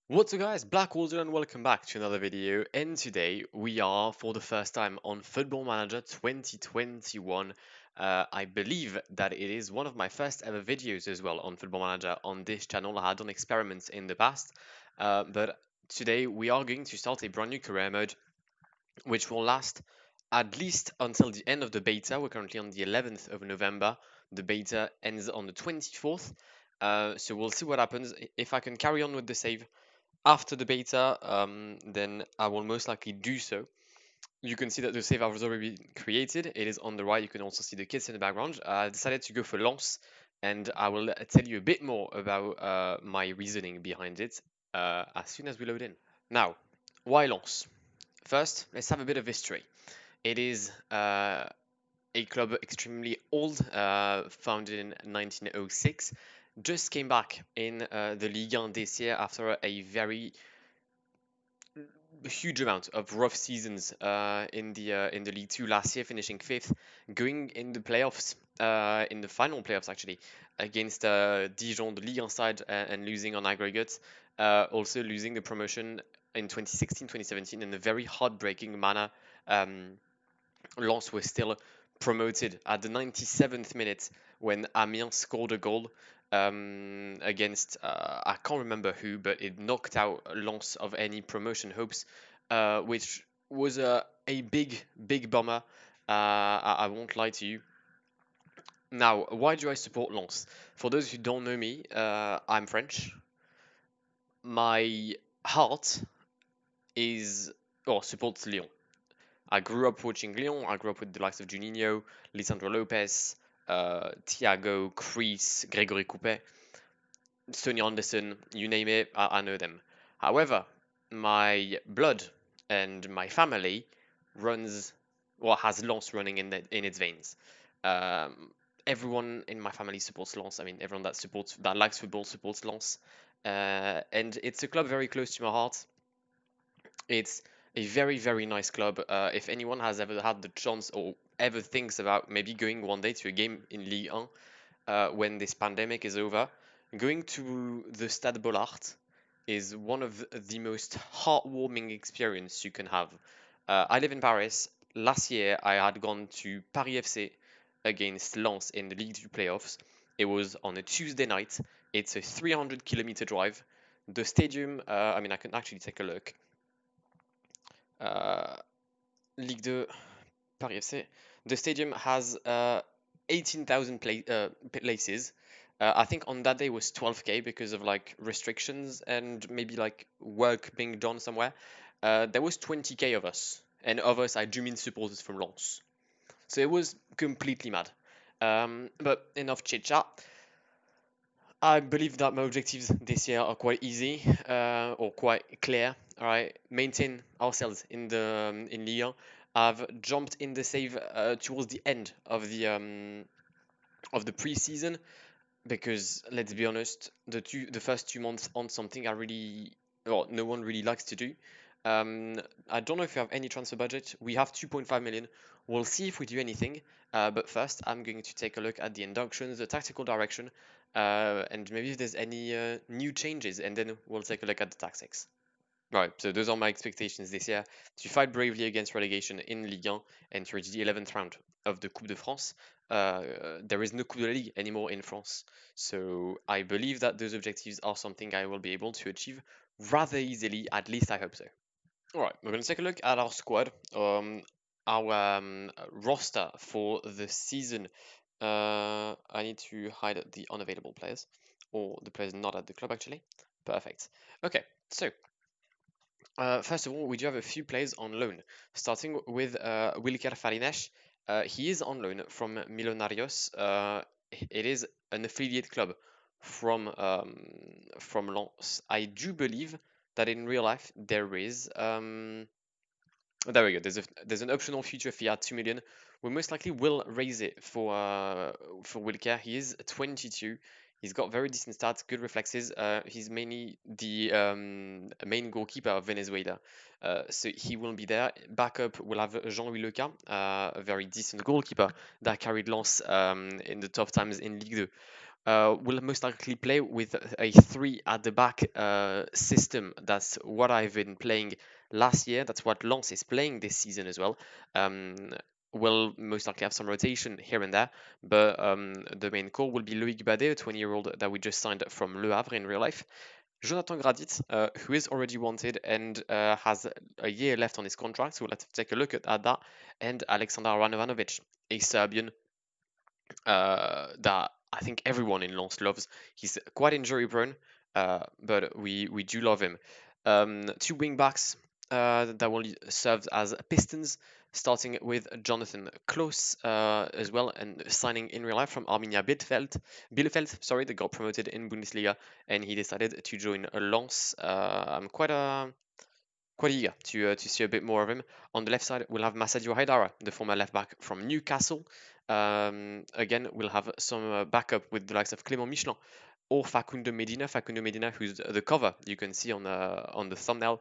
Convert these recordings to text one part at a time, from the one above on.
What's up guys, Blackwar and welcome back to another video, and today we are for the first time on Football Manager 2021. I believe that it is one of my first ever videos as well on Football Manager on this channel. I had done experiments in the past, but today we are going to start a brand new career mode which will last at least until the end of the beta. We're currently on the 11th of November. The beta ends on the 24th. So we'll see what happens. If I can carry on with the save after the beta, then I will most likely do so. You can see that the save has already been created. It is on the right. You can also see the kits in the background. I decided to go for Lens, and I will tell you a bit more about my reasoning behind it as soon as we load in. Now, why Lens? First, let's have a bit of history. It is a club extremely old, founded in 1906, just came back in the Ligue this year after a very huge amount of rough seasons in the League Two last year, finishing fifth, going in the playoffs, in the final playoffs actually, against Dijon, the Ligue 1 side, and losing on aggregate, also losing the promotion in 2016-2017 in a very heartbreaking manner. Lens was still promoted at the 97th minute when Amiens scored a goal against I can't remember who, but it knocked out Lens of any promotion hopes, which was a big bummer. I won't lie to you. Now, why do I support Lens? For those who don't know me, I'm French. My heart is or supports Lyon. I grew up watching Lyon. I grew up with the likes of Juninho, Lisandro Lopez, Thiago, Chris, Gregory Coupet, Sonny Anderson, you name it, I know them. However, my blood and my family runs, well, has Lens running in its veins. Um, Everyone in my family supports Lens. I mean, everyone that likes football supports Lens, and it's a club very close to my heart. It's a very nice club. If anyone has ever had the chance or ever thinks about maybe going one day to a game in Ligue 1 when this pandemic is over, going to the Stade Bollaert is one of the most heartwarming experience you can have. I live in Paris. Last year, I had gone to Paris FC against Lens in the Ligue 2 playoffs. It was on a Tuesday night. It's a 300-kilometer drive. The stadium, I mean, I can actually take a look. Uh, Ligue 2, Paris FC. The stadium has 18,000 places. I think on that day was 12K because of like restrictions and maybe like work being done somewhere. There was 20K of us, and of us I do mean supporters from Lens. So it was completely mad. But enough chit chat. I believe that my objectives this year are quite easy or quite clear. All right, maintain ourselves in the in Lyon. I've jumped in the save towards the end of the preseason because let's be honest, the first 2 months on something I really well no one really likes to do. I don't know if you have any transfer budget. We have 2.5 million. We'll see if we do anything. But first, I'm going to take a look at the inductions, the tactical direction, and maybe if there's any new changes, and then we'll take a look at the tactics. Right, so those are my expectations this year to fight bravely against relegation in Ligue 1 and to reach the 11th round of the Coupe de France. There is no Coupe de Ligue anymore in France, so I believe that those objectives are something I will be able to achieve rather easily, at least I hope so. All right, we're going to take a look at our squad, our roster for the season. I need to hide the unavailable players, or the players not at the club actually. Perfect. Okay, so first of all, we do have a few players on loan, starting with Wilker Farines. He is on loan from Millonarios. It is an affiliate club from Lens. I do believe that in real life there is there we go. There's an optional future fee at 2 million. We most likely will raise it for Wilker. He is 22. He's got very decent stats, good reflexes. He's mainly the main goalkeeper of Venezuela, so he will be there. Backup, we'll have Jean-Louis Leca, a very decent goalkeeper that carried Lens in the tough times in Ligue 2. will most likely play with a three at the back system. That's what I've been playing last year. That's what Lens is playing this season as well. Will most likely have some rotation here and there, but the main core will be Loïc Badet, a 20-year-old that we just signed from Le Havre in real life. Jonathan Gradit, who is already wanted and has a year left on his contract, so let's take a look at that. And Alexander Ranovanovic, a Serbian that I think everyone in Lens loves. He's quite injury prone, but we do love him. Two wing backs that will serve as pistons, starting with Jonathan Kloos as well, and signing in real life from Arminia Bielefeld, sorry, they got promoted in Bundesliga, and he decided to join Lens. I'm quite eager to see a bit more of him. On the left side, we'll have Massadio Haidara, the former left back from Newcastle. Again, we'll have some backup with the likes of Clément Michelin or Facundo Medina. Facundo Medina, who's the cover you can see on the thumbnail.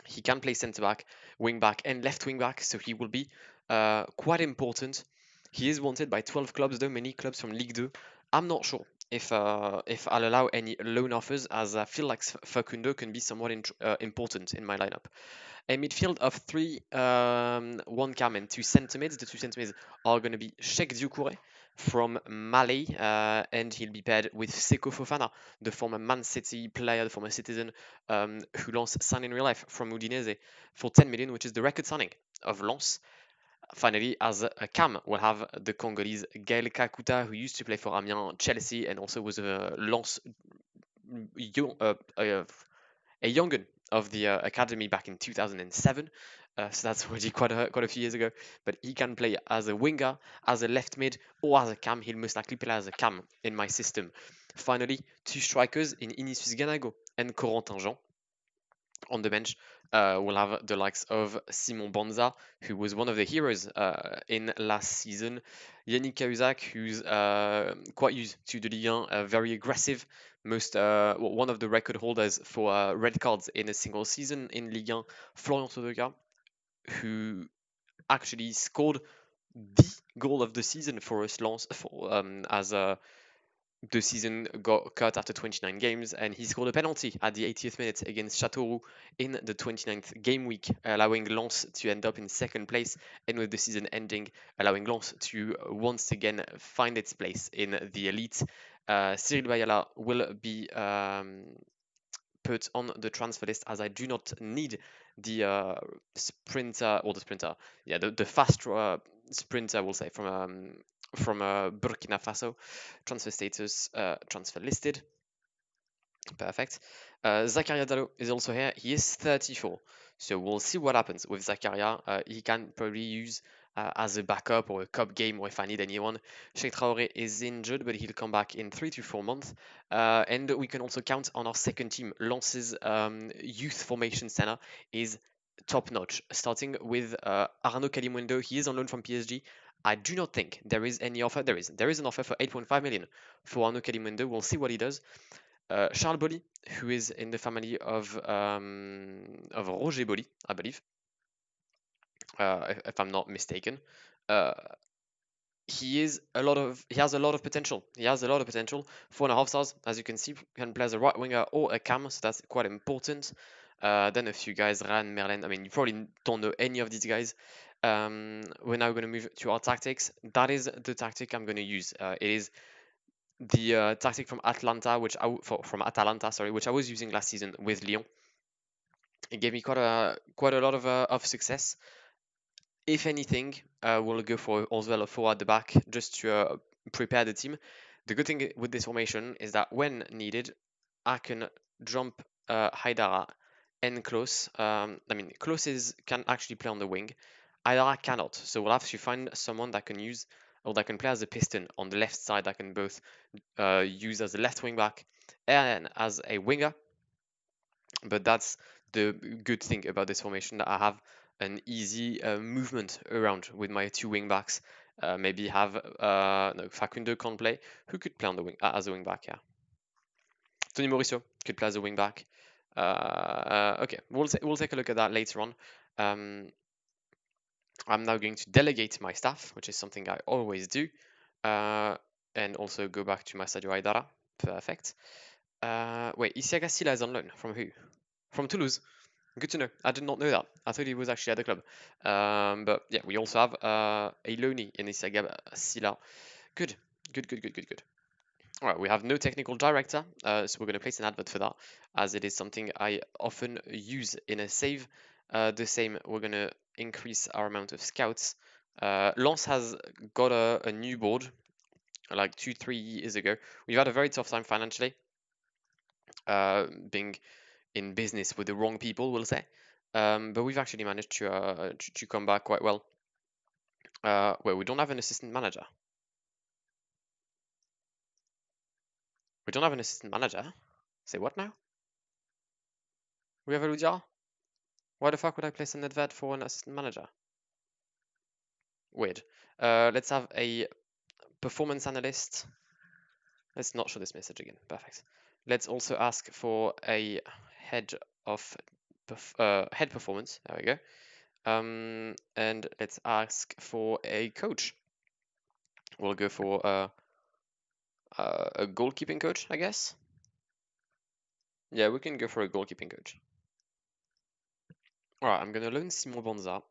He can play centre back, wing back, and left wing back, so he will be quite important. He is wanted by 12 clubs, though many clubs from Ligue 2. I'm not sure if I'll allow any loan offers, as I feel like Facundo can be somewhat important in my lineup. A midfield of three, one cam and two centre mids. The two centre mids are going to be Sheikh Dioukure from Mali, and he'll be paired with Seko Fofana, the former Man City player, the former Citizen, who Lens signed in real life from Udinese for 10 million, which is the record signing of Lens. Finally, as a cam, we'll have the Congolese Gael Kakuta, who used to play for Amiens, Chelsea, and also was a Lens a young'un of the academy back in 2007. So that's already quite a few years ago. But he can play as a winger, as a left mid, or as a cam. He'll most likely play as a cam in my system. Finally, two strikers in Inicius Ganago and Corentin Jean. On the bench, we'll have the likes of Simon Banza, who was one of the heroes in last season. Yannick Cahuzac, who's quite used to the Ligue 1, very aggressive, one of the record holders for red cards in a single season in Ligue 1. Florian Sodoka, who actually scored the goal of the season for us, Lens, as the season got cut after 29 games, and he scored a penalty at the 80th minute against Châteauroux in the 29th game week, allowing Lens to end up in second place, and with the season ending, allowing Lens to once again find its place in the elite. Cyril Bayala will be put on the transfer list, as I do not need the the fast sprinter, we'll say, from Burkina Faso. Transfer status, transfer listed. Perfect. Zakaria Diallo is also here. He is 34, so we'll see what happens with Zakaria. He can probably use as a backup or a cup game, or if I need anyone. Sheikh Traoré is injured, but he'll come back in 3 to 4 months. And we can also count on our second team. Lens's youth formation center is top notch, starting with Arnaud Calimundo. He is on loan from PSG. I do not think there is any offer. There is an offer for 8.5 million for Arnaud Calimundo. We'll see what he does. Charles Bolly, who is in the family of Roger Bolly, I believe, if I'm not mistaken. He has a lot of potential. He has a lot of potential. 4.5 stars, as you can see, can play as a right winger or a cam, so that's quite important. Then a few guys, Ran, Merlin. I mean, you probably don't know any of these guys. We're now going to move to our tactics. That is the tactic I'm going to use. It is the tactic from Atalanta, from Atalanta, sorry, which I was using last season with Lyon. It gave me quite a lot of success. If anything, we'll go for as well a 4 at the back, just to prepare the team. The good thing with this formation is that when needed, I can jump Haidara and Klose. I mean, Klose can actually play on the wing. Haidara cannot, so we'll have to find someone that can use, or that can play as a piston on the left side, that can both use as a left wing back and as a winger. But that's the good thing about this formation, that I have an easy movement around with my two wing backs. Maybe have no, Facundo can't play. Who could play on the wing as a wing back? Yeah, Tony Mauricio could play as a wing back. Okay, we'll take a look at that later on. I'm now going to delegate my staff, which is something I always do. and also go back to my Stadio Aidara. Perfect. Wait, Isiaga Silla is on loan. From who? From Toulouse. Good to know. I did not know that. I thought he was actually at the club. But yeah, we also have a loanee in Isiaga Silla. Good. Good. All right, we have no technical director, so we're going to place an advert for that, as it is something I often use in a save. The same, we're going to increase our amount of scouts. Lens has got a new board, like 2-3 years ago. We've had a very tough time financially, being in business with the wrong people, we'll say. But we've actually managed to come back quite well. Well, we don't have an assistant manager. We don't have an assistant manager. Say what now? We have a Ludia? Why the fuck would I place an advert for an assistant manager? Weird. Let's have a performance analyst. Let's not show this message again. Perfect. Let's also ask for a head of head performance. There we go. And let's ask for a coach. We'll go for a goalkeeping coach, I guess. Yeah, we can go for a goalkeeping coach. All right, I'm gonna loan Simon Bonza.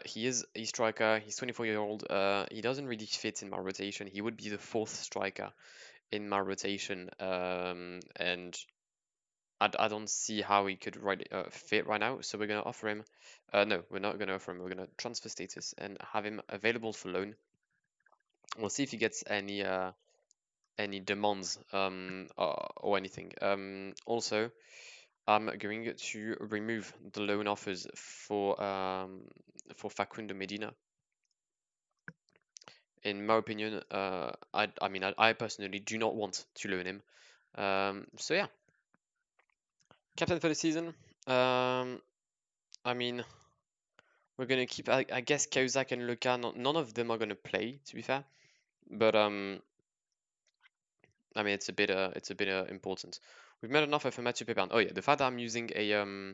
He is a striker. He's 24-year-old. He doesn't really fit in my rotation. He would be the fourth striker in my rotation, and I don't see how he could fit right now. So we're gonna offer him. No, we're not gonna offer him. We're gonna transfer status and have him available for loan. We'll see if he gets any demands or anything. Also, I'm going to remove the loan offers for Facundo Medina. In my opinion, I personally do not want to loan him. So yeah, captain for the season. I mean, we're gonna keep. I guess Cahuzac and Luka. None of them are gonna play, to be fair. But I mean, it's a bit important. We've made an offer for Mathieu Pépin. Oh yeah, the fact that I'm using a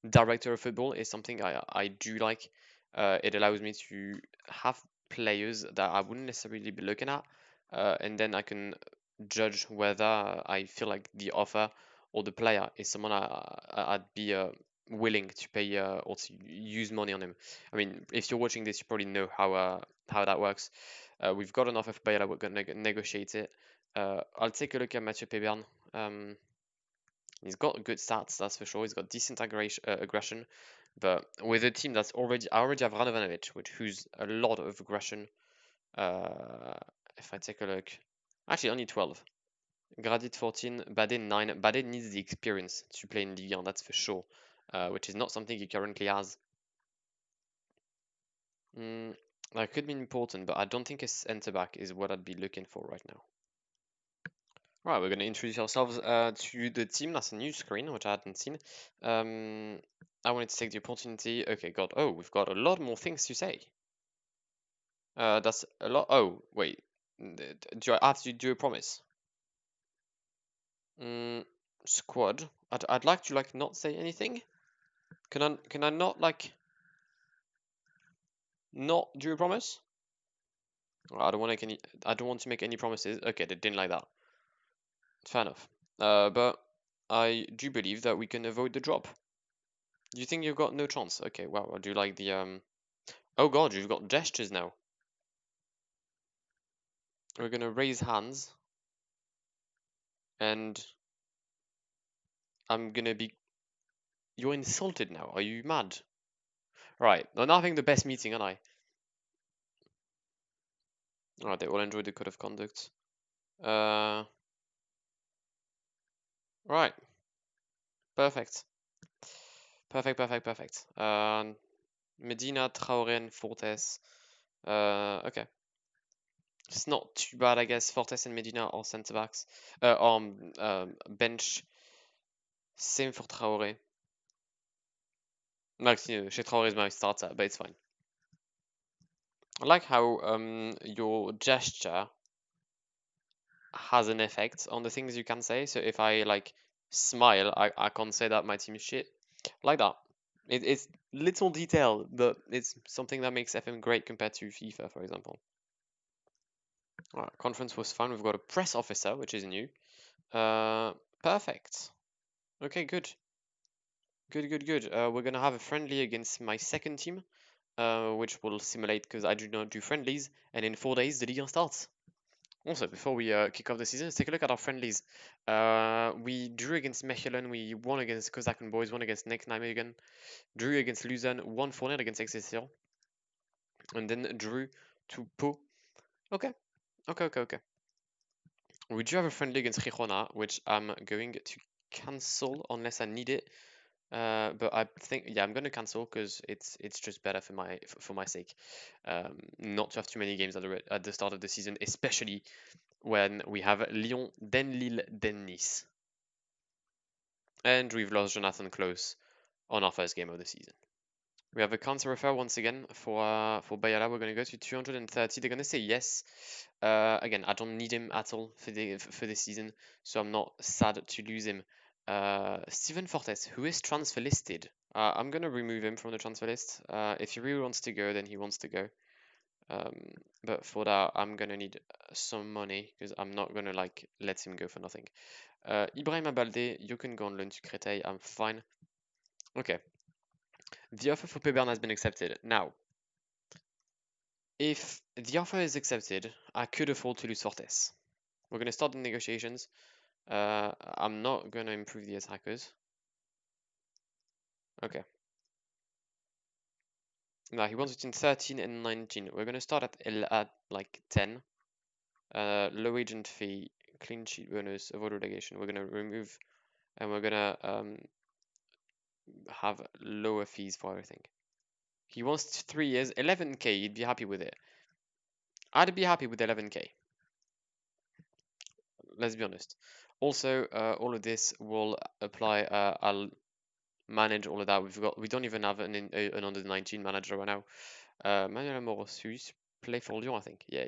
director of football is something I do like. It allows me to have players that I wouldn't necessarily be looking at, and then I can judge whether I feel like the offer or the player is someone I'd be willing to pay or to use money on him. I mean, if you're watching this, you probably know how that works. We've got an offer for Bayala, we're going to negotiate it. I'll take a look at Mathieu Pébin. He's got good stats, that's for sure. He's got decent aggression, but with a team that's I already have Radovanovic, who's a lot of aggression. If I take a look, actually only 12. Gradit 14, Bade 9. Bade needs the experience to play in Ligue 1, that's for sure, which is not something he currently has. That could be important, but I don't think a centre back is what I'd be looking for right now. Right, we're going to introduce ourselves to the team. That's a new screen, which I hadn't seen. I wanted to take the opportunity. Okay, God. Oh, we've got a lot more things to say. That's a lot. Oh, wait. Do I have to do a promise? Squad. I'd like to not say anything. Can I not not do a promise? I don't want to make any promises. Okay, they didn't like that. Fair enough. But I do believe that we can avoid the drop. Do you think you've got no chance? Okay, wow, I do like the Oh god, you've got gestures now. We're gonna raise hands. And I'm gonna be... You're insulted now, are you mad? Right, I'm not having the best meeting, aren't I? Alright, they all enjoy the code of conduct. Right. Perfect. Perfect. Medina, Traoré, and Fortes. Okay. It's not too bad, I guess. Fortes and Medina are centre backs. On bench. Same for Traoré. Actually, chez Traoré is my starter, but it's fine. I like how your gesture has an effect on the things you can say. So if I smile, I can't say that my team is shit. Like that. It's little detail, but it's something that makes FM great compared to FIFA, for example. Alright, conference was fun. We've got a press officer, which is new. Perfect. Okay, good. Good. We're gonna have a friendly against my second team, which will simulate because I do not do friendlies, and in 4 days the Ligue starts. Also, before we kick off the season, let's take a look at our friendlies. We drew against Mechelen, we won against Kozaken Boys, won against Neck Nijmegen, drew against Luzern, won 4-0 against Excelsior, and then drew to Po. Okay. We do have a friendly against Girona, which I'm going to cancel unless I need it. But I think, yeah, I'm gonna cancel because it's just better for my sake, not to have too many games at the start of the season, especially when we have Lyon, then Lille, then Nice, and we've lost Jonathan Close on our first game of the season. We have a counter refer once again for Bayala. We're gonna go to 230. They're gonna say yes. Again, I don't need him at all for this season, so I'm not sad to lose him. Steven Fortes, who is transfer listed. I'm gonna remove him from the transfer list. If he really wants to go, then he wants to go. But for that, I'm gonna need some money because I'm not gonna like let him go for nothing. Ibrahim Abalde, you can go on loan to Créteil. I'm fine. Okay. The offer for Pebern has been accepted. Now, if the offer is accepted, I could afford to lose Fortes. We're gonna start the negotiations. I'm not gonna improve the attackers. Okay. Now he wants between 13 and 19. We're gonna start at like 10. Low agent fee, clean sheet bonus, avoid relegation. We're gonna remove, and we're gonna have lower fees for everything. He wants 3 years, 11k. He'd be happy with it. I'd be happy with 11k. Let's be honest. Also, all of this will apply. I'll manage all of that. We don't even have an under 19 manager right now. Manuel Amorosus play for Lyon, I think. Yeah.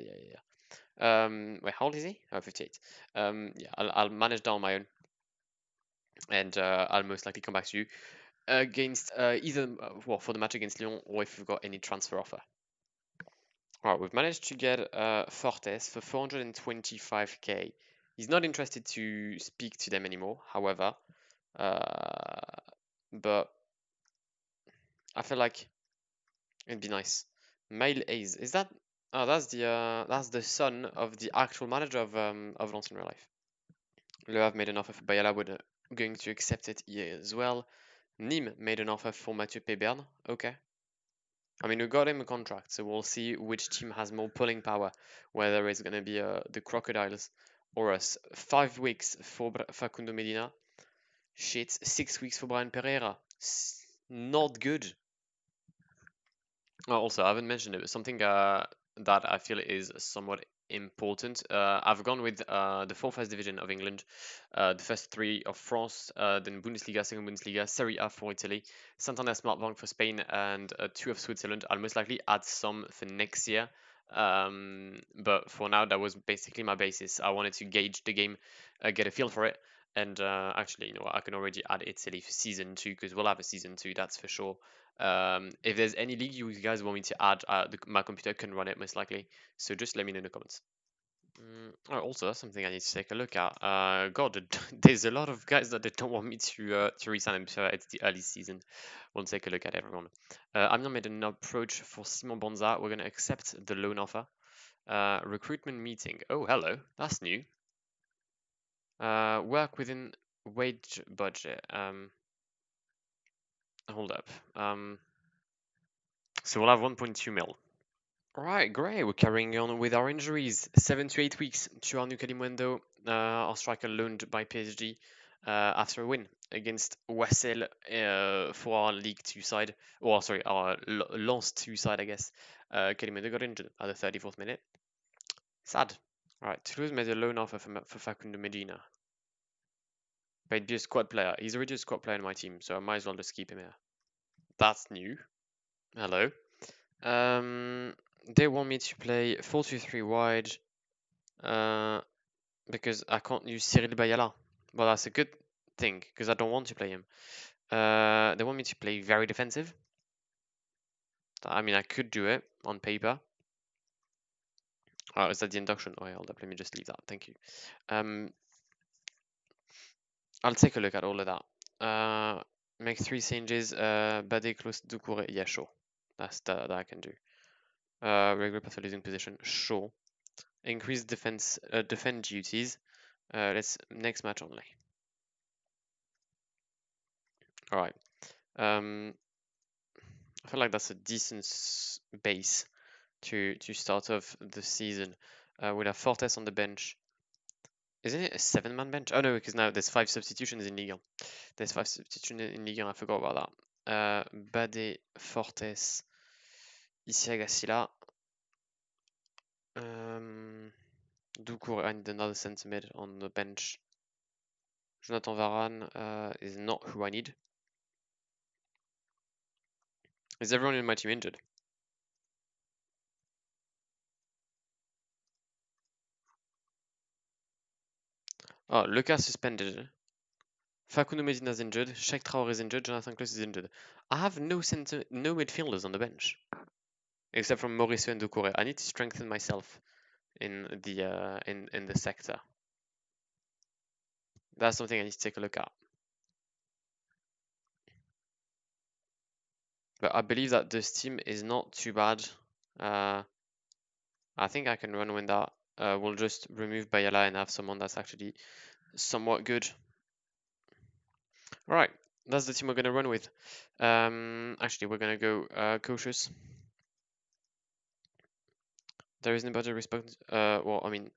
Wait, how old is he? Oh, 58. Yeah, I'll manage that on my own, and I'll most likely come back to you against either well for the match against Lyon or if we've got any transfer offer. All right, we've managed to get Fortes for 425k. He's not interested to speak to them anymore, however, but I feel like it'd be nice. Mail Ace, is that? Oh, that's the son of the actual manager of Lens in real life. Le Havre made an offer for Bayala, we're going to accept it here as well. Nîmes made an offer for Mathieu Pebern. Okay. I mean, we got him a contract, so we'll see which team has more pulling power, whether it's going to be the Crocodiles or us. 5 weeks for Facundo Medina. Shit, 6 weeks for Brian Pereira. Not good. Also, I haven't mentioned it, but something that I feel is somewhat important. I've gone with the 4th division of England, the first 3 of France, then Bundesliga, second Bundesliga, Serie A for Italy, Santander Smart Bank for Spain, and 2 of Switzerland. I'll most likely add some for next year. But for now, that was basically my basis. I wanted to gauge the game, get a feel for it, and actually, you know what, I can already add Italy for season 2 because we'll have a season 2, that's for sure. If there's any league you guys want me to add, my computer can run it most likely. So just let me know in the comments. Oh, also, that's something I need to take a look at. God, there's a lot of guys that they don't want me to resign. I'm sure it's the early season. We'll take a look at everyone. I've now made an approach for Simon Bonza. We're going to accept the loan offer. Recruitment meeting. Oh, hello. That's new. Work within wage budget. Hold up. So we'll have 1.2 mil. Alright, great. We're carrying on with our injuries. 7 to 8 weeks to our new Kalimwendo, our striker loaned by PSG after a win against Wassel for our League 2 side. Or, sorry, our Lens 2 side, I guess. Kalimwendo got injured at the 34th minute. Sad. Alright, Toulouse made a loan offer for Facundo Medina. But he'd be a squad player. He's already a squad player in my team, so I might as well just keep him here. That's new. Hello. They want me to play 4-2-3 wide because I can't use Cyril Bayala. Well, that's a good thing because I don't want to play him. They want me to play very defensive. I mean, I could do it on paper. Oh, is that the induction? Oh, hold up. Let me just leave that. Thank you. I'll take a look at all of that. Make 3 changes. Bade close to Doucouré. Yeah, sure. That I can do. Regular path losing position. Sure. Increase defend duties. Let's next match only. All right. I feel like that's a decent base to start off the season. We'll have Fortes on the bench. Isn't it a 7-man bench? Oh no, because now there's 5 substitutions in Ligue 1. There's 5 substitutions in Ligue 1. I forgot about that. Bade, Fortes, Isiagasila. Doucouré, I need another centre mid on the bench. Jonathan Varane is not who I need. Is everyone in my team injured? Oh, Lucas suspended. Facundo Medina is injured. Sheikh Traore is injured. Jonathan Klaus is injured. I have no midfielders on the bench except from Mauricio and Doucouré. I need to strengthen myself in the sector. That's something I need to take a look at. But I believe that this team is not too bad. I think I can run with that. We'll just remove Bayala and have someone that's actually somewhat good. All right, that's the team we're gonna run with. Actually, we're gonna go cautious. There isn't a response. Well, I mean,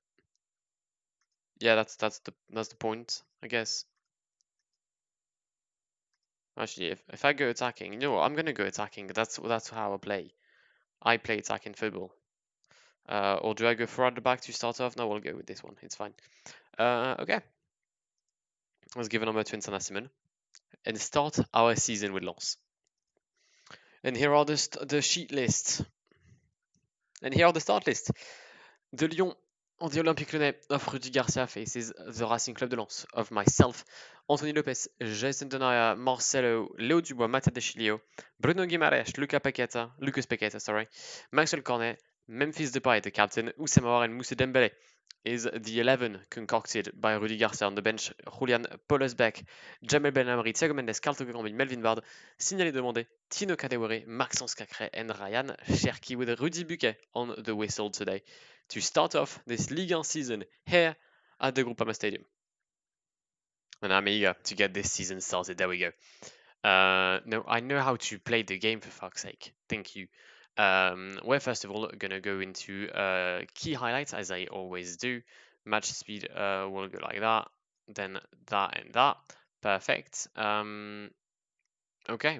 yeah, that's the point, I guess. Actually, if I go attacking, you know what? I'm gonna go attacking. That's how I play. I play attacking football. Or do I go forward the back to start off? No, we'll go with this one. It's fine. Okay. Let's give a number to International and start our season with Lens. And here are the sheet lists. And here are the start lists. De Lyon, on the Olympique Lyonnais of Rudy Garcia faces the Racing Club de Lens of myself, Anthony Lopez, Jason Donaia, Marcelo, Léo Dubois, Mata Deschilio, Bruno Guimaraes, Lucas Paqueta, sorry, Maxwell Cornet, Memphis Depay, the captain, Oussama Aouar and Moussa Dembélé is the 11 concocted by Rudy Garcia on the bench. Julian Polosbeck, Jamel Benamri, Thiago Mendes, Carl Togombi, Melvin Bard, Signalé Demandé, Tino Kadewere, Maxence Cacré, and Ryan Cherki with Rudy Buquet on the whistle today to start off this Ligue 1 season here at the Groupama Stadium. And I'm eager to get this season started. There we go. No, I know how to play the game, for fuck's sake. Thank you. We're first of all gonna go into key highlights as I always do. Match speed will go like that, then that and that. Perfect. Okay.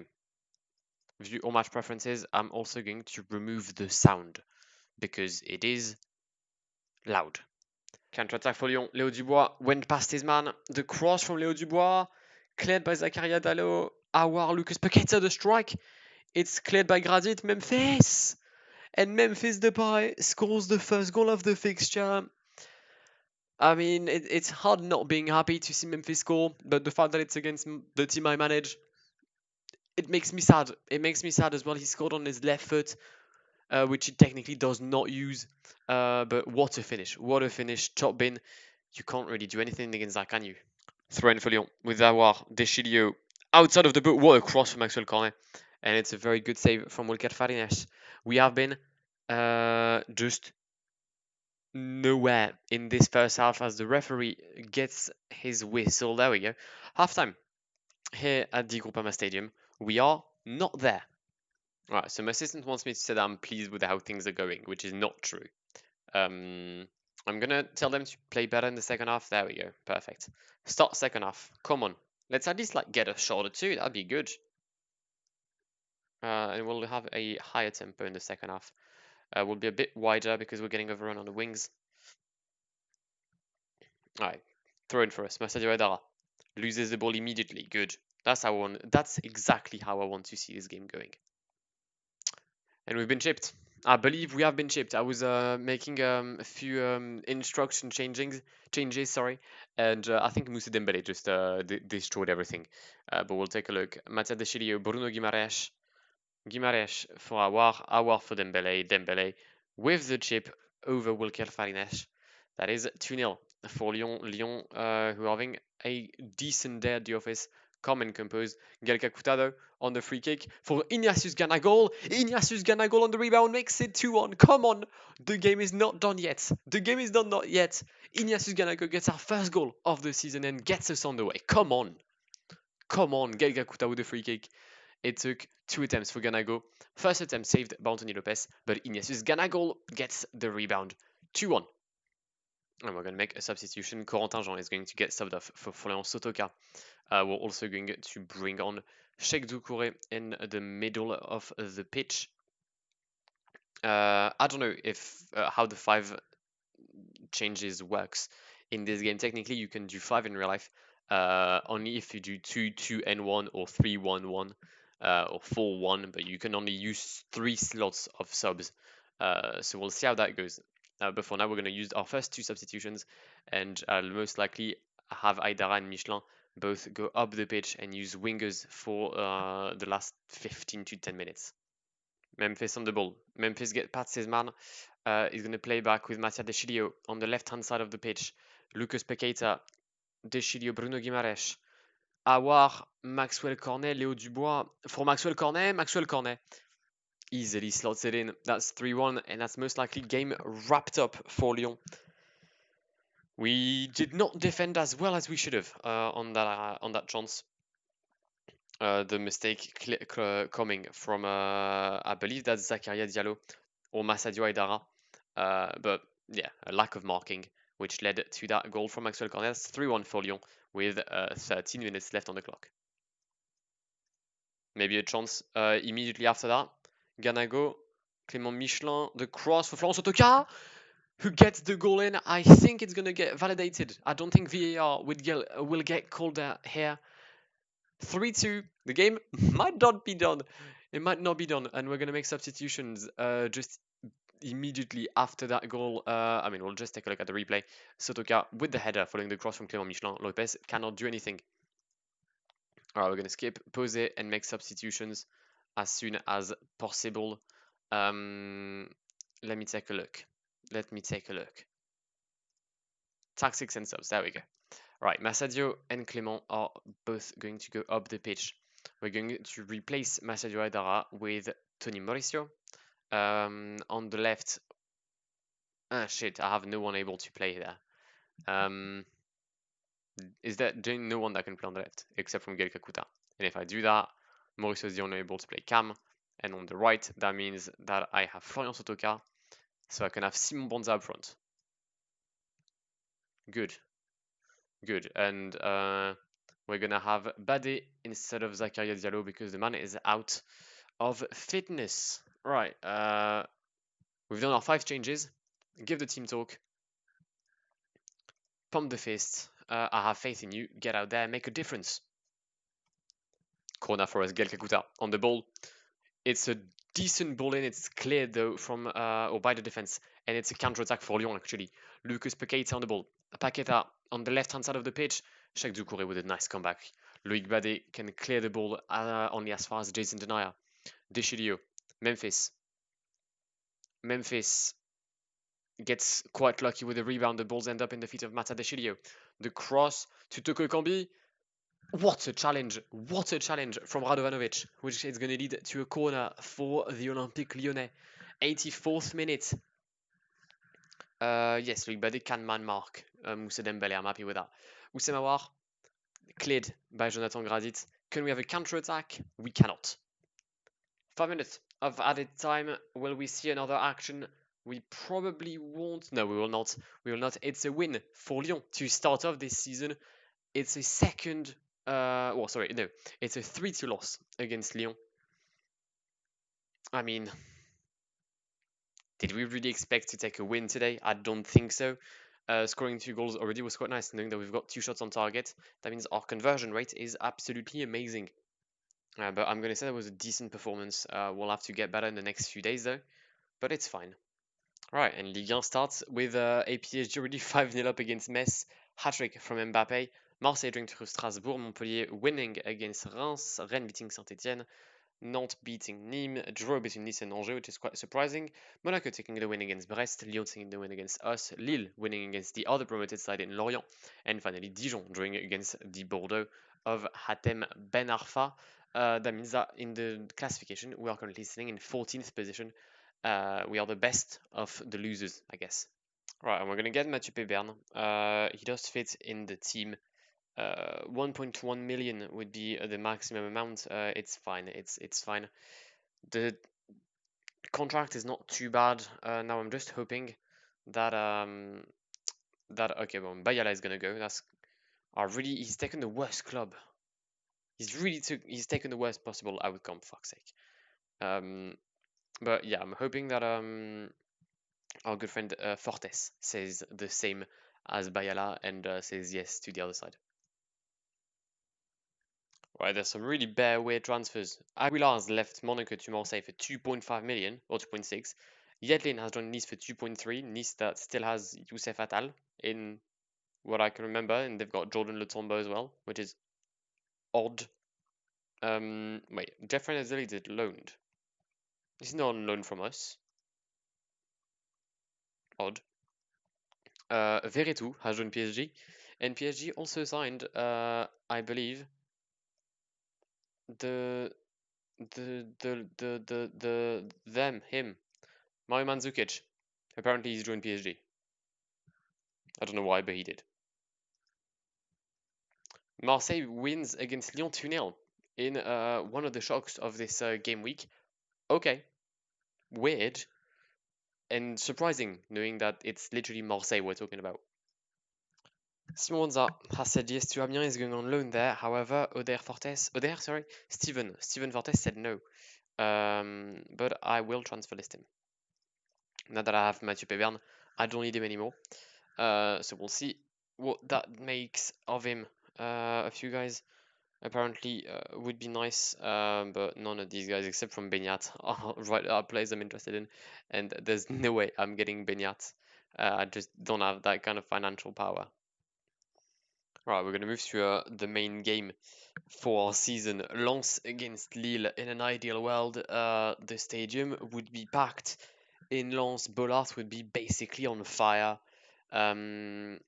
View all match preferences. I'm also going to remove the sound because it is loud. Counter-attack for Lyon. Léo Dubois went past his man. The cross from Léo Dubois, cleared by Zakaria Dallo. Aouar, Lucas Paqueta, the strike. It's cleared by Gradit, Memphis. And Memphis Depay scores the first goal of the fixture. I mean, it's hard not being happy to see Memphis score, but the fact that it's against the team I manage, it makes me sad. It makes me sad as well. He scored on his left foot, which he technically does not use. But what a finish. What a finish. Top bin. You can't really do anything against that, can you? Throw in for Lyon with Aouar, Deschilio outside of the boot. What a cross from Maxwell Cornet. And it's a very good save from Walker Farines. We have been just nowhere in this first half as the referee gets his whistle. There we go. Halftime here at the Groupama Stadium. We are not there. All right, so my assistant wants me to say that I'm pleased with how things are going, which is not true. I'm gonna tell them to play better in the second half. There we go. Perfect. Start second half. Come on. Let's at least like get a shot or two. That'd be good. And we'll have a higher tempo in the second half. We'll be a bit wider because we're getting overrun on the wings. All right. Throw in for us. Masadio Edara loses the ball immediately. Good. That's how I want. That's exactly how I want to see this game going. And we've been chipped. I believe we have been chipped. I was making a few instruction changes, sorry, and I think Moussa Dembélé just destroyed everything. But we'll take a look. Matia Deschilio, Bruno Guimaraes for Aouar, Aouar for Dembélé, Dembélé with the chip over Wilker Farines. That is 2-0 for Lyon. Lyon, who are having a decent day at the office, calm and composed. Gael Kakuta, though, on the free kick for Ignatius Ganagol. Ignatius Ganagol on the rebound makes it 2-1. Come on, the game is not done yet. The game is not yet. Ignatius Ganagol gets our first goal of the season and gets us on the way. Come on. Come on, Gael Kakuta with the free kick. It took 2 attempts for Ganago. First attempt saved by Anthony Lopez, but Ignatius Ganagol gets the rebound. 2-1. And we're going to make a substitution. Corentin Jean is going to get subbed off for Florian Sotoka. We're also going to bring on Sheikh Doucouré in the middle of the pitch. I don't know if how the 5 changes works in this game. Technically, you can do 5 in real life. Only if you do 2-2-1 or 3-1-1 or 4-1, but you can only use 3 slots of subs. So we'll see how that goes. But for now, we're going to use our first 2 substitutions, and I'll most likely have Aidara and Michelin both go up the pitch and use wingers for the last 15 to 10 minutes. Memphis on the ball. Memphis get past his man. He's going to play back with Mattia De Chilio on the left-hand side of the pitch. Lucas Pekeita, De Chilio, Bruno Guimaraes. Awar, Maxwell Cornet, Léo Dubois. For Maxwell Cornet easily slots it in. That's 3-1, and that's most likely game wrapped up for Lyon. We did not defend as well as we should have on that chance. The mistake coming from, I believe that's Zakaria Diallo or Massadio Aidara. But yeah, a lack of marking, which led to that goal from Maxwell Cornet. 3-1 for Lyon with 13 minutes left on the clock. Maybe a chance immediately after that. Ganago, Clément Michelin, the cross for Florent Sotoka, who gets the goal in. I think it's going to get validated. I don't think VAR will get called here. 3-2. The game might not be done. It might not be done, and we're going to make substitutions just immediately after that goal. I mean, we'll just take a look at the replay. Sotoka with the header following the cross from Clément Michelin. Lopez cannot do anything. All right, we're going to skip, pause it, and make substitutions as soon as possible. Let me take a look. Tactics and subs. There we go. Right, Massadio and Clément are both going to go up the pitch. We're going to replace Massadio Aidara with Tony Mauricio. On the left, shit, I have no one able to play there. Is there no one that can play on the left except from Gael Kakuta? And if I do that, Mauricio is the only able to play cam. And on the right, that means that I have Florian Sotoka, so I can have Simon Bonza up front. Good. And we're gonna have Bade instead of Zakaria Diallo because the man is out of fitness. Right. We've done our 5 changes. Give the team talk. Pump the fist. I have faith in you. Get out there, make a difference. Corner for us, Gael Kakuta on the ball. It's a decent ball in. It's cleared though from or by the defense, and it's a counter-attack for Lyon actually. Lucas Pekeita on the ball. Paqueta on the left-hand side of the pitch. Sheikh Doucouré with a nice comeback. Loïc Bade can clear the ball only as far as Jason Denaya. De Chilio. Memphis gets quite lucky with the rebound. The balls end up in the feet of Mata De Chilio. The cross to Toko Ekambi. What a challenge from Radovanovic, which is going to lead to a corner for the Olympique Lyonnais. 84th minute. Yes, Loïc Bade can man mark Moussa Dembélé. I'm happy with that. Oussem Aouar, cleared by Jonathan Gradit. Can we have a counter-attack? We cannot. 5 minutes of added time. Will we see another action? We probably won't. No, we will not. It's a win for Lyon to start off this season. It's a second... it's a 3-2 loss against Lyon. I mean, did we really expect to take a win today? I don't think so. Scoring 2 goals already was quite nice, knowing that we've got 2 shots on target. That means our conversion rate is absolutely amazing. But I'm going to say that was a decent performance. We'll have to get better in the next few days though, but it's fine. Right, and Ligue 1 starts with a PSG already 5-0 up against Metz. Hat-trick from Mbappé. Marseille drawing through Strasbourg. Montpellier winning against Reims. Rennes beating Saint-Etienne. Nantes beating Nîmes, a draw between Nice and Angers, which is quite surprising. Monaco taking the win against Brest, Lyon taking the win against us, Lille winning against the other promoted side in Lorient, and finally Dijon drawing against the Bordeaux of Hatem Ben Arfa. That means that in the classification, we are currently sitting in 14th position. We are the best of the losers, I guess. Right, and we're going to get Mathieu Péberne. He does fit in the team. 1.1 million would be the maximum amount. It's fine. It's fine. The contract is not too bad. Now I'm just hoping that okay, well, Bayala is gonna go. That's really he's taken the worst club. He's taken the worst possible outcome. Fuck's sake. But yeah, I'm hoping that our good friend Fortes says the same as Bayala and says yes to the other side. Right, there's some really bare weird transfers. Aguilar's left Monaco to Marseille for 2.5 million or 2.6. Yedlin has joined Nice for 2.3. Nice that still has Youssef Attal in what I can remember, and they've got Jordan Le Tombeau as well, which is odd. Wait, Jeffrey Nezeli did loaned. He's not on loan from us. Odd. Veretout has joined PSG, and PSG also signed, I believe, the him, Mario Mandzukic. Apparently he's joined PSG. I don't know why, but he did. Marseille wins against Lyon 2-0 in one of the shocks of this game week. Okay, weird and surprising, knowing that it's literally Marseille we're talking about. Simon Wanza has said yes to Amiens, is going on loan there. However, Steven Fortes said no. But I will transfer list him. Now that I have Mathieu Péberne, I don't need him anymore. So we'll see what that makes of him. A few guys apparently would be nice, but none of these guys except from Benyat are players I'm interested in, and there's no way I'm getting Benyat. I just don't have that kind of financial power. Right, we're going to move to the main game for our season. Lens against Lille. In an ideal world, the stadium would be packed. In Lens, Bollard would be basically on fire. We're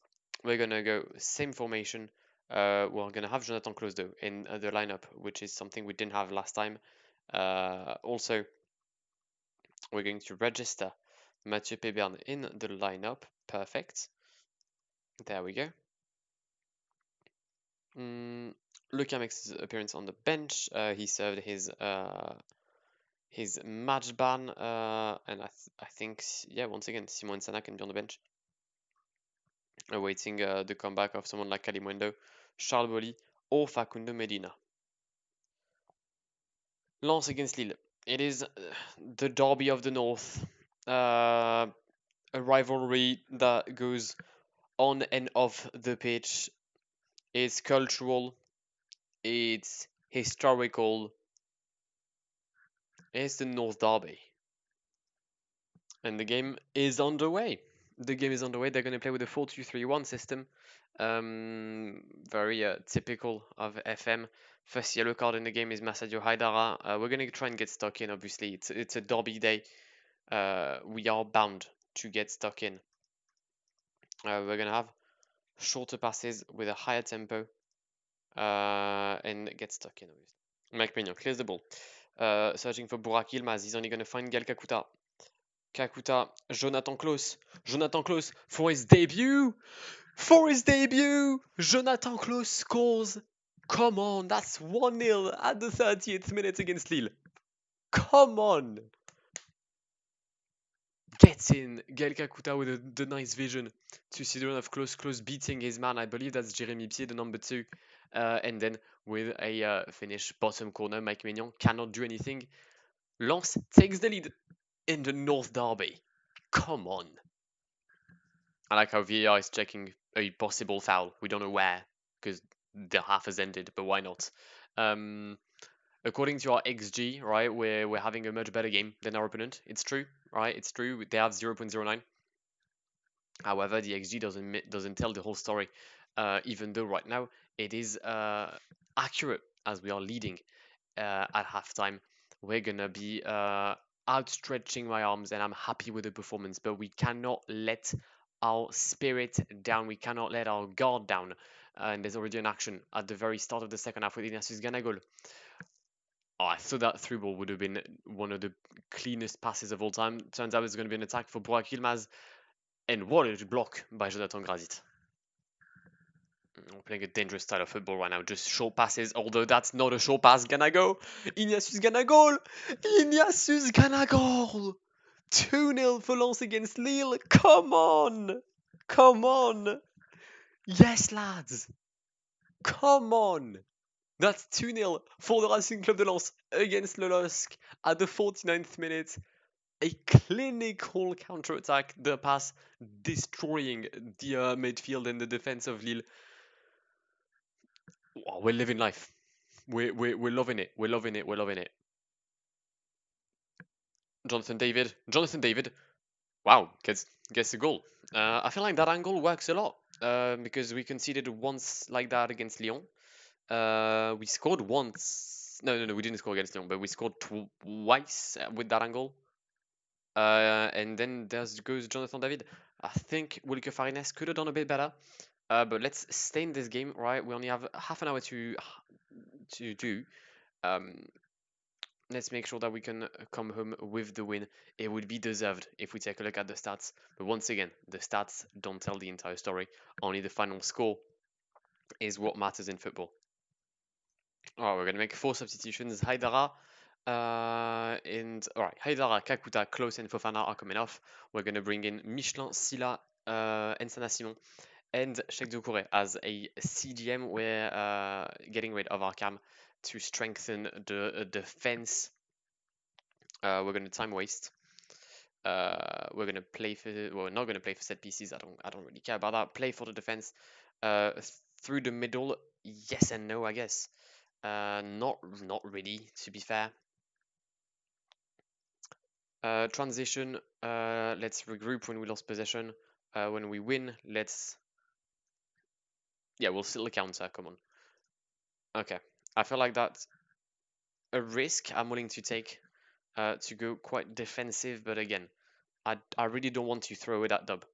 going to go same formation. We're going to have Jonathan Klose though in the lineup, which is something we didn't have last time. Also, we're going to register Mathieu Péberne in the lineup. Perfect. There we go. Luca makes his appearance on the bench. He served his match ban, and I think, yeah, once again, Simon Sana can be on the bench, awaiting the comeback of someone like Kalimundo, Charles Bolly, or Facundo Medina. Lens against Lille. It is the derby of the North, a rivalry that goes on and off the pitch. It's cultural, it's historical. It's the North Derby. And the game is underway. They're going to play with a 4-2-3-1 system. Very typical of FM. First yellow card in the game is Masadio Haidara. We're going to try and get stuck in, obviously. It's a derby day. We are bound to get stuck in. We're going to have shorter passes with a higher tempo and get stuck in, obviously. Mike Mignon clears the ball. Searching for Burak Yilmaz. He's only going to find Gal Kakuta. Kakuta, Jonathan Klose for his debut. Jonathan Klose scores. Come on, that's 1-0 at the 30th minute against Lille. Come on. Gets in. Gael Kakuta with the nice vision to see the run of Klose beating his man. I believe that's Jeremy Pied, the number 2. And then with a finish bottom corner, Mike Mignon cannot do anything. Lens takes the lead in the North Derby. Come on. I like how VAR is checking a possible foul. We don't know where, because the half has ended, but why not? According to our XG, right, we're having a much better game than our opponent. It's true, right? It's true. They have 0.09. However, the XG doesn't tell the whole story, even though right now it is accurate as we are leading at halftime. we're gonna be outstretching my arms, and I'm happy with the performance. But we cannot let our spirit down. We cannot let our guard down. And there's already an action at the very start of the second half with Ignatius Ganagol. Oh, I thought that through ball would have been one of the cleanest passes of all time. Turns out it's going to be an attack for Burak Yilmaz. And what a block by Jonathan Grazit. We're playing a dangerous style of football right now. Just short passes, although that's not a short pass. Ganagol! Ignatius Ganagol! Ignatius Ganagol! 2-0 for Lens against Lille. Come on! Come on! Yes, lads! Come on! That's 2-0 for the Racing Club de Lens against Le LOSC at the 49th minute. A clinical counter-attack, the pass destroying the midfield and the defense of Lille. Wow, we're living life. We're loving it. We're loving it. We're loving it. Jonathan David. Jonathan David. Wow, gets a goal. I feel like that angle works a lot because we conceded once like that against Lyon. We scored once. No, we didn't score against Lyon, but we scored twice with that angle. And then there goes Jonathan David. I think Wilke Farines could have done a bit better. But let's stay in this game, right? We only have half an hour to do. Let's make sure that we can come home with the win. It would be deserved if we take a look at the stats. But once again, the stats don't tell the entire story. Only the final score is what matters in football. All right, we're going to make 4 substitutions. Haidara, and all right, Haidara, Kakuta, Klose, and Fofana are coming off. We're going to bring in Michelin, Silla, and Sana Simon, and Sheikh Doucouré as a CGM. We're getting rid of our cam to strengthen the defense. We're going to time waste. We're going to play for. Well, we're not going to play for set pieces. I don't really care about that. Play for the defense. Through the middle, yes and no, I guess. Not really, to be fair. Transition. Let's regroup when we lost possession. When we win, let's. Yeah, we'll still counter. Come on. Okay. I feel like that's a risk I'm willing to take to go quite defensive, but again, I really don't want to throw it at Dub.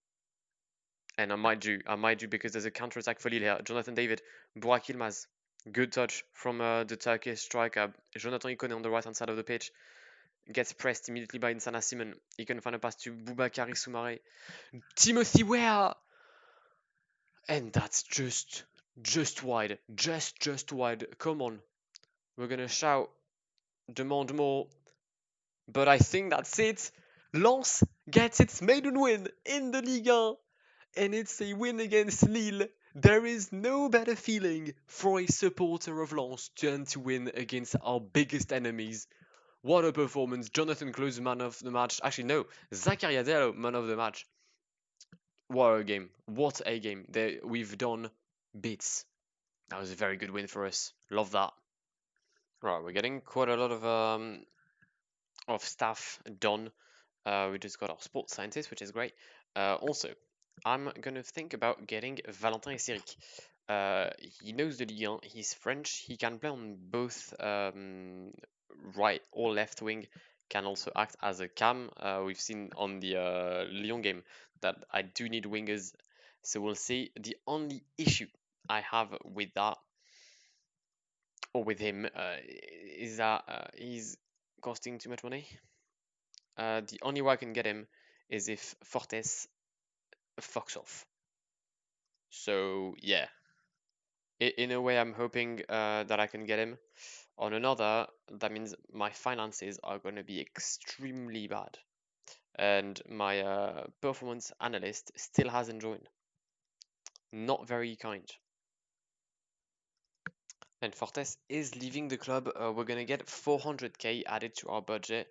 And I might do because there's a counter-attack for Lille here. Jonathan David, Burak Yilmaz. Good touch from the Turkish striker. Jonathan Ikone on the right-hand side of the pitch. Gets pressed immediately by Insana Simon. He can find a pass to Boubakary Soumaré. Timothy Weah! And that's just wide. Just wide. Come on. We're gonna shout. Demand more. But I think that's it. Lens gets its maiden win in the Ligue 1. And it's a win against Lille. There is no better feeling for a supporter of Lens than to win against our biggest enemies. What a performance. Jonathan Klose, man of the match. Actually, no. Zakaria Diallo, man of the match. What a game. What a game. We've done bits. That was a very good win for us. Love that. Right, we're getting quite a lot of stuff done. We just got our sports scientist, which is great. Also, I'm going to think about getting Valentin Esseric. He knows the Ligue 1, he's French, he can play on both right or left wing, can also act as a cam. We've seen on the Lyon game that I do need wingers, so we'll see. The only issue I have with that, or with him, is that he's costing too much money. The only way I can get him is if Fortes fucks off. So yeah, in a way I'm hoping that I can get him. On another, that means my finances are going to be extremely bad. And my performance analyst still hasn't joined. Not very kind. And Fortes is leaving the club. We're going to get 400k added to our budget.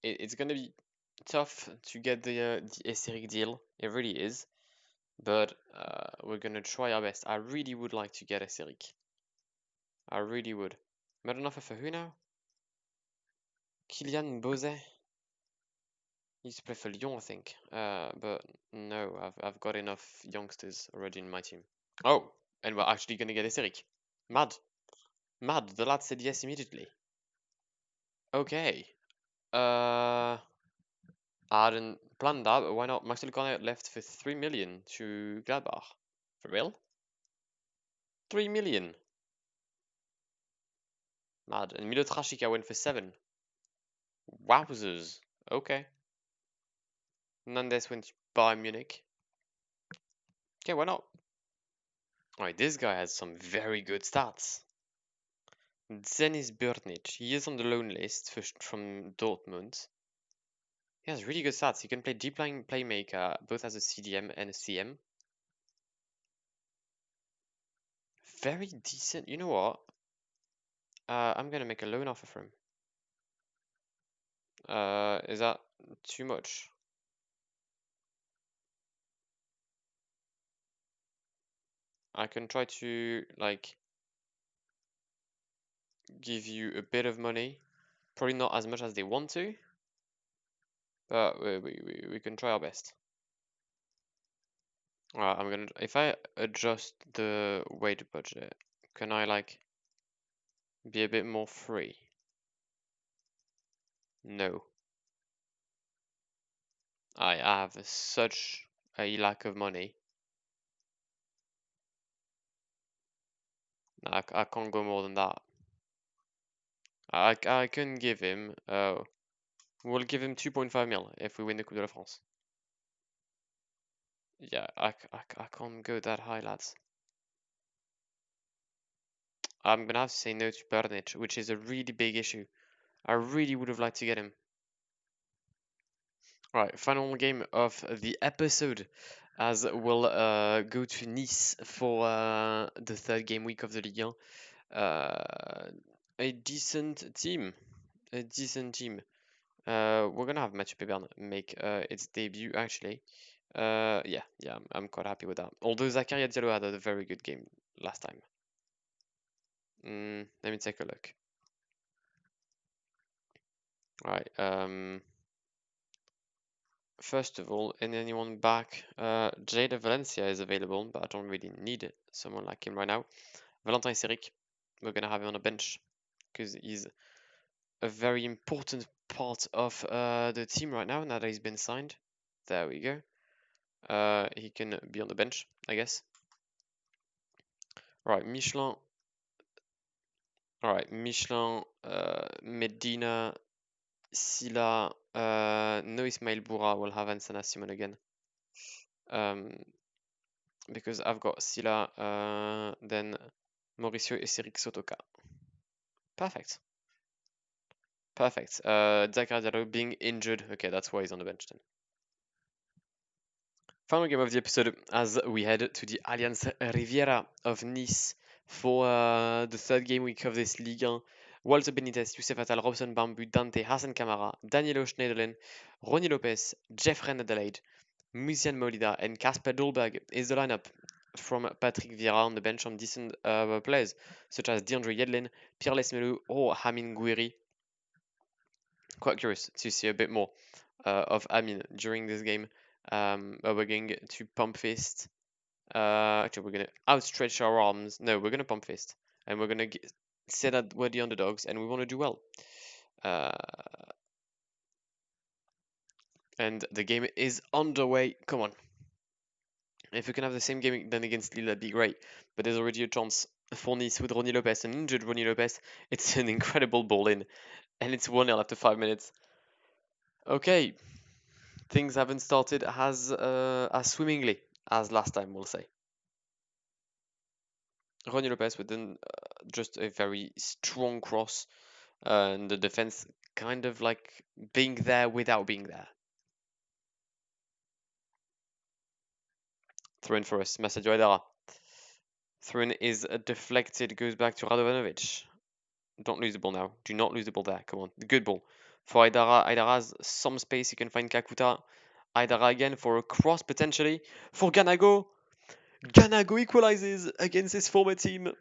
It's going to be tough to get the Esseric deal. It really is. But we're going to try our best. I really would like to get Esseric. I really would. Not enough for who now? Kylian Bozet. He used to play for Lyon, I think. But no, I've got enough youngsters already in my team. Oh, and we're actually going to get Esseric. Mad. Mad. The lad said yes immediately. Okay. I hadn't planned that, but why not? Maxwell Cornet left for 3 million to Gladbach. For real? 3 million. Mad. And Milo Trashika went for 7. Wowzers. Okay. Nandes went to Bayern Munich. Okay, why not? Alright, this guy has some very good stats. Zenit Burnic. He is on the loan list from Dortmund. He has really good stats. He can play deep line playmaker both as a CDM and a CM. Very decent. You know what? I'm gonna make a loan offer for him. Is that too much? I can try to like give you a bit of money. Probably not as much as they want to, but we can try our best. Alright, I'm gonna if I adjust the wage budget, can I like be a bit more free? No. I have such a lack of money. I can't go more than that. I can give him we'll give him 2.5 mil if we win the Coupe de la France. Yeah, I can't go that high, lads. I'm gonna have to say no to Bernich, which is a really big issue. I really would have liked to get him. Right, final game of the episode, as we'll go to Nice for the third game week of the Ligue 1. A decent team. A decent team. We're gonna have Mathieu Pebern make its debut actually. Yeah, I'm quite happy with that. Although Zakaria Diallo had a very good game last time. Let me take a look. Right. First of all, anyone back? Jada Valencia is available, but I don't really need someone like him right now. Valentin Seric, we're gonna have him on a bench because he's a very important part of the team right now. Now that he's been signed, there we go. He can be on the bench, I guess. Right, Michelin. All right, Michelin, Medina, Silla, no Ismail Boura. We'll have Ansana Simon again. Because I've got Silla, then Mauricio Eseric Sotoka. Perfect. Perfect. Zakaria Diallo being injured. Okay, that's why he's on the bench then. Final game of the episode as we head to the Allianz Riviera of Nice for the third game week of this Ligue 1. Walter Benitez, Youssef Attal, Robson Bambu, Dante, Hassan Camara, Danilo Schneiderlin, Ronnie Lopez, Jeffrey Adelaide, Musian Molida, and Kasper Dolberg is the lineup from Patrick Vieira on the bench on decent players such as DeAndre Yedlin, Pierre Lesmelou, or Hamin Gouiri. Quite curious to see a bit more of Amin during this game. We're going to pump fist. Actually, we're going to outstretch our arms. No, we're going to pump fist. And we're going to say that we're the underdogs and we want to do well. And the game is underway. Come on. If we can have the same game then against Lille, that'd be great. But there's already a chance for Nice with Ronnie Lopez, an injured Ronnie Lopez. It's an incredible ball in. And it's 1-0 after 5 minutes. Okay. Things haven't started as swimmingly as last time, we'll say. Ronnie Lopez with just a very strong cross, and the defense kind of like being there without being there. Throw in for us, Masadio Aidara. Throw in is deflected, goes back to Radovanovic. Don't lose the ball now. Do not lose the ball there. Come on, good ball for Aidara. Aidara has some space. You can find Kakuta. Aidara again for a cross potentially for Ganago. Ganago equalizes against his former team.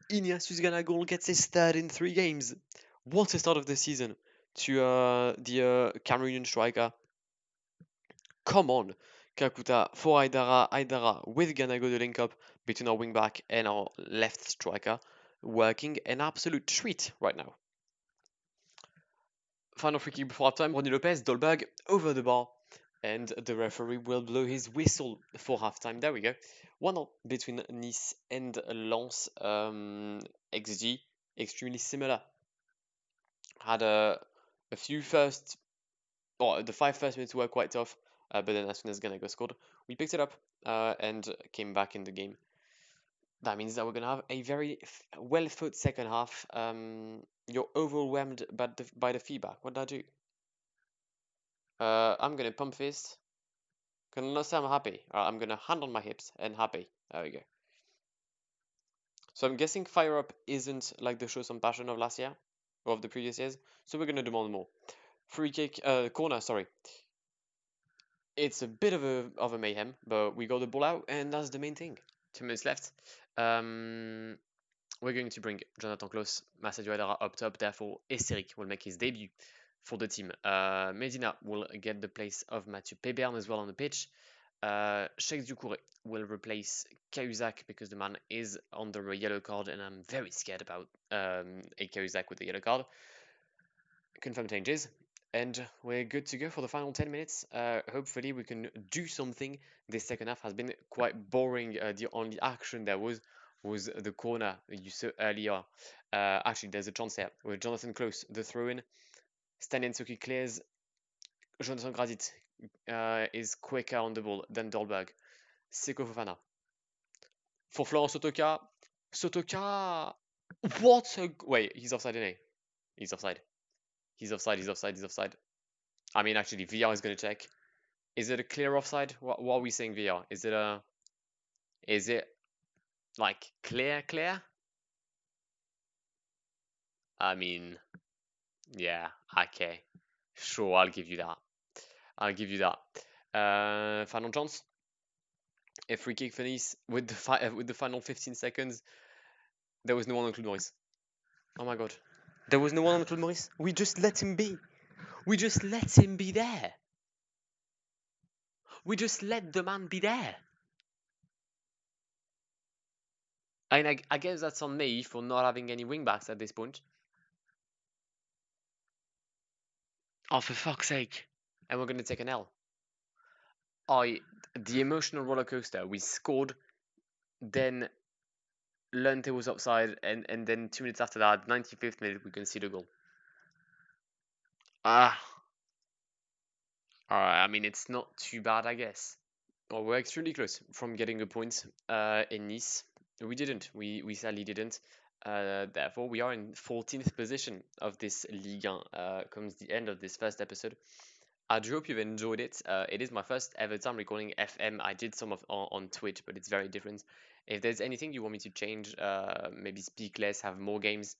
Ignatius Ganago gets his third in 3 games. What a start of the season to the Cameroonian striker. Come on, Kakuta for Aidara. Aidara with Ganago the link up between our wingback and our left striker. Working an absolute treat right now. Final free kick before halftime. Ronnie Lopez, Dolberg over the bar. And the referee will blow his whistle for halftime. There we go. 1-0 between Nice and Lens. XG, extremely similar. Had a few first... Oh, the 5 first minutes were quite tough. But then as soon as Ganago scored, we picked it up and came back in the game. That means that we're going to have a very well-thought second half. You're overwhelmed by the feedback. What did I do? I'm going to pump fist. Can not say I'm happy. I'm going to hand on my hips and happy. There we go. So I'm guessing Fire Up isn't like the Show Some Passion of last year. Or of the previous years. So we're going to demand more. Free kick, corner, sorry. It's a bit of a mayhem, but we got the ball out, and that's the main thing. 2 minutes left. We're going to bring Jonathan Klaus, Massadio Edera up top. Therefore, Esteric will make his debut for the team. Medina will get the place of Mathieu Péberne as well on the pitch. Sheikh Doucouré will replace Cahuzac because the man is under a yellow card, and I'm very scared about a Cahuzac with a yellow card. Confirm changes. And we're good to go for the final 10 minutes. Hopefully we can do something. This second half has been quite boring. The only action there was the corner you saw earlier. Actually, there's a chance here with Jonathan Klaus, the throw-in. Stanley Nsoki clears. Jonathan Gradit is quicker on the ball than Dolberg. Seko Fofana. For Florent Sotoka. Sotoka! What a... Wait, he's offside, isn't he? He's offside. He's offside. I mean, actually, VR is going to check. Is it a clear offside? What are we saying, VR? Is it like clear? I mean, yeah, okay. Sure, I'll give you that. Final chance. A free kick for Nice with the final 15 seconds. There was no one on Claude Maurice. Oh my god. There was no one on Claude Maurice. We just let him be. We just let him be there. We just let the man be there. And I guess that's on me for not having any wingbacks at this point. Oh, for fuck's sake. And we're going to take an L. The emotional roller coaster. We scored, then Lente was offside, and then 2 minutes after that, 95th minute, we conceded a goal. Alright, I mean, it's not too bad, I guess. Well, we're extremely close from getting a point in Nice. We didn't. We sadly didn't. Therefore, we are in 14th position of this Ligue 1. Comes the end of this first episode. I do hope you've enjoyed it. It is my first ever time recording FM. I did some on Twitch, but it's very different. If there's anything you want me to change, maybe speak less, have more games,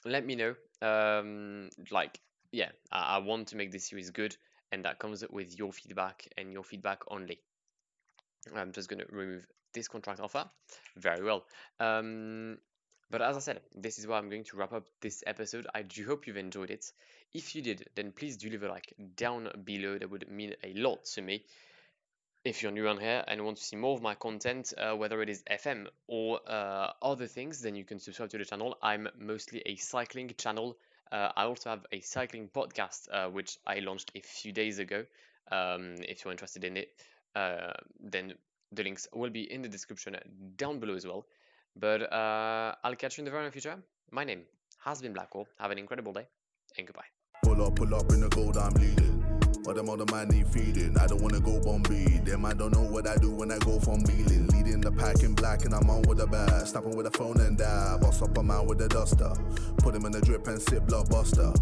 let me know. I want to make this series good, and that comes with your feedback and your feedback only. I'm just going to remove this contract offer. Very well. But as I said, this is where I'm going to wrap up this episode. I do hope you've enjoyed it. If you did, then please do leave a like down below. That would mean a lot to me. If you're new on here and want to see more of my content, whether it is FM or other things, then you can subscribe to the channel. I'm mostly a cycling channel. I also have a cycling podcast, which I launched a few days ago. If you're interested in it, then the links will be in the description down below as well. But I'll catch you in the very near future. My name has been Blackwar. Have an incredible day, and goodbye. Pull up in the gold, I'm leading. But them other man need feeding. I don't wanna go Bombay. Them I don't know what I do when I go from Lille. Leading the pack in black and I'm on with a bat. Snapping with a phone and dab. Boss up a man with a duster. Put him in the drip and sip blockbuster.